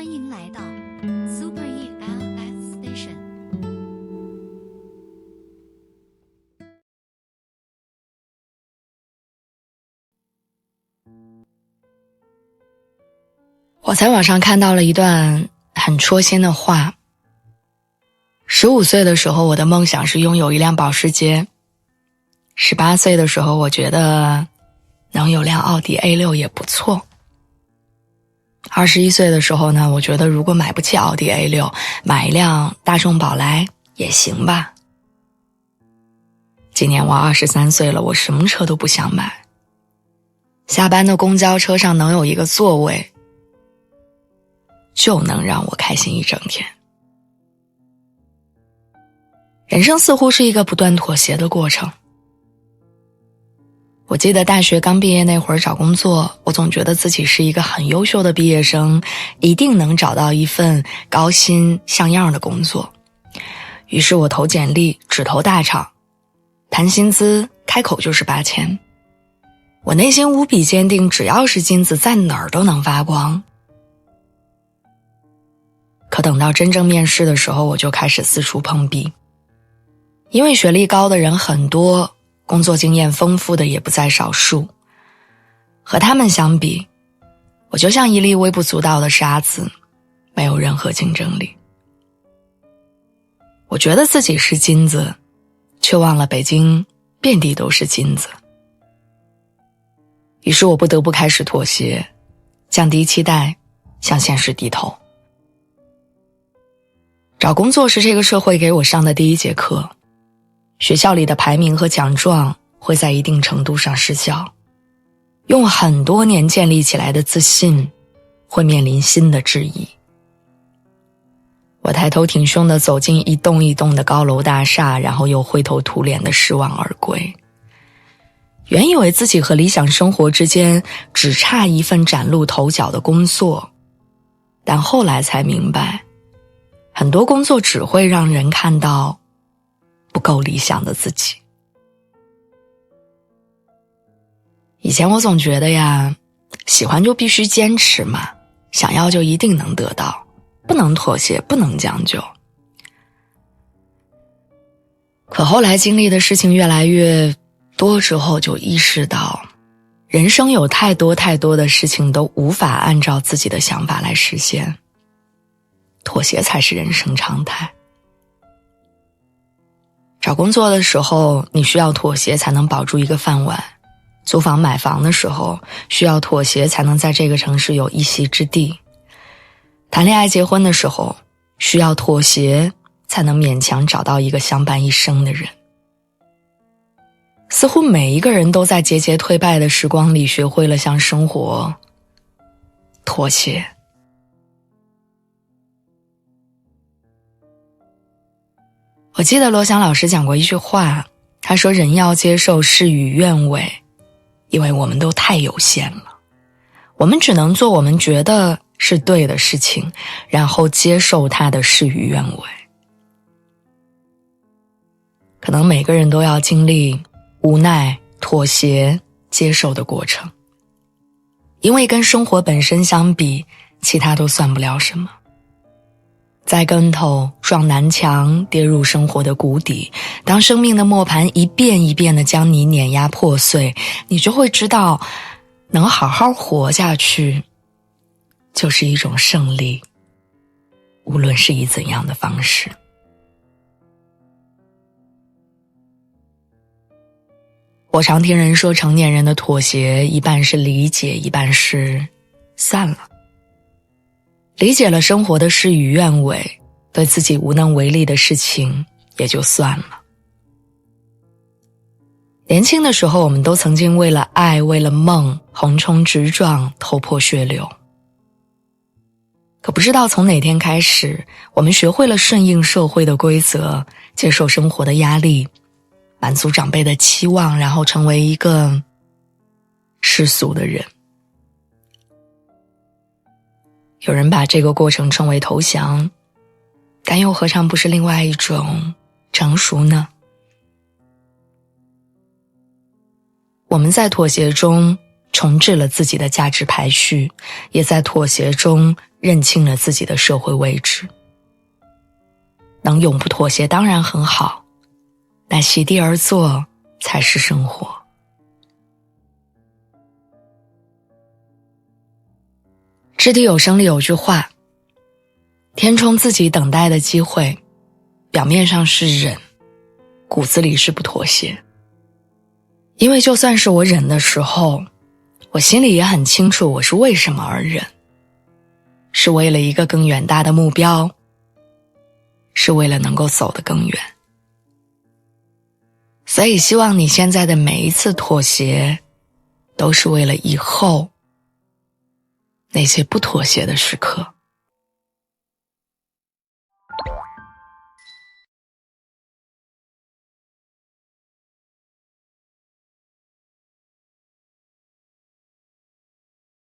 欢迎来到 Super ELS Station。我在网上看到了一段很戳心的话。15岁的时候，我的梦想是拥有一辆保时捷。18岁的时候，我觉得能有辆奥迪 A6 也不错。21岁的时候呢，我觉得如果买不起奥迪 A6， 买一辆大众宝来也行吧。今年我23岁了，我什么车都不想买。下班的公交车上能有一个座位，就能让我开心一整天。人生似乎是一个不断妥协的过程。我记得大学刚毕业那会儿找工作，我总觉得自己是一个很优秀的毕业生，一定能找到一份高薪像样的工作。于是我投简历，只投大厂，谈薪资开口就是8000。我内心无比坚定，只要是金子，在哪儿都能发光。可等到真正面试的时候，我就开始四处碰壁。因为学历高的人很多，工作经验丰富的也不在少数。和他们相比，我就像一粒微不足道的沙子，没有任何竞争力。我觉得自己是金子，却忘了北京遍地都是金子。于是我不得不开始妥协，降低期待，向现实低头。找工作是这个社会给我上的第一节课。学校里的排名和奖状会在一定程度上失效，用很多年建立起来的自信会面临新的质疑。我抬头挺胸地走进一栋一栋的高楼大厦，然后又灰头土脸地失望而归。原以为自己和理想生活之间只差一份崭露头角的工作，但后来才明白，很多工作只会让人看到不够理想的自己。以前我总觉得呀，喜欢就必须坚持嘛，想要就一定能得到，不能妥协，不能将就。可后来经历的事情越来越多之后，就意识到，人生有太多太多的事情都无法按照自己的想法来实现，妥协才是人生常态。找工作的时候，你需要妥协才能保住一个饭碗；租房买房的时候，需要妥协才能在这个城市有一席之地；谈恋爱结婚的时候，需要妥协才能勉强找到一个相伴一生的人。似乎每一个人都在节节退败的时光里学会了向生活妥协。我记得罗翔老师讲过一句话，他说人要接受事与愿违，因为我们都太有限了，我们只能做我们觉得是对的事情，然后接受它的事与愿违。可能每个人都要经历无奈、妥协、接受的过程，因为跟生活本身相比，其他都算不了什么。栽跟头，撞南墙，跌入生活的谷底，当生命的磨盘一遍一遍地将你碾压破碎，你就会知道，能好好活下去，就是一种胜利，无论是以怎样的方式。我常听人说，成年人的妥协一半是理解，一半是散了。理解了生活的事与愿违，对自己无能为力的事情也就算了。年轻的时候，我们都曾经为了爱，为了梦，横冲直撞，头破血流。可不知道从哪天开始，我们学会了顺应社会的规则，接受生活的压力，满足长辈的期望，然后成为一个世俗的人。有人把这个过程称为投降，但又何尝不是另外一种成熟呢？我们在妥协中重置了自己的价值排序，也在妥协中认清了自己的社会位置。能永不妥协当然很好，但席地而坐才是生活。掷地有声里有句话，填充自己等待的机会，表面上是忍，骨子里是不妥协。因为就算是我忍的时候，我心里也很清楚我是为什么而忍，是为了一个更远大的目标，是为了能够走得更远。所以希望你现在的每一次妥协，都是为了以后那些不妥协的时刻。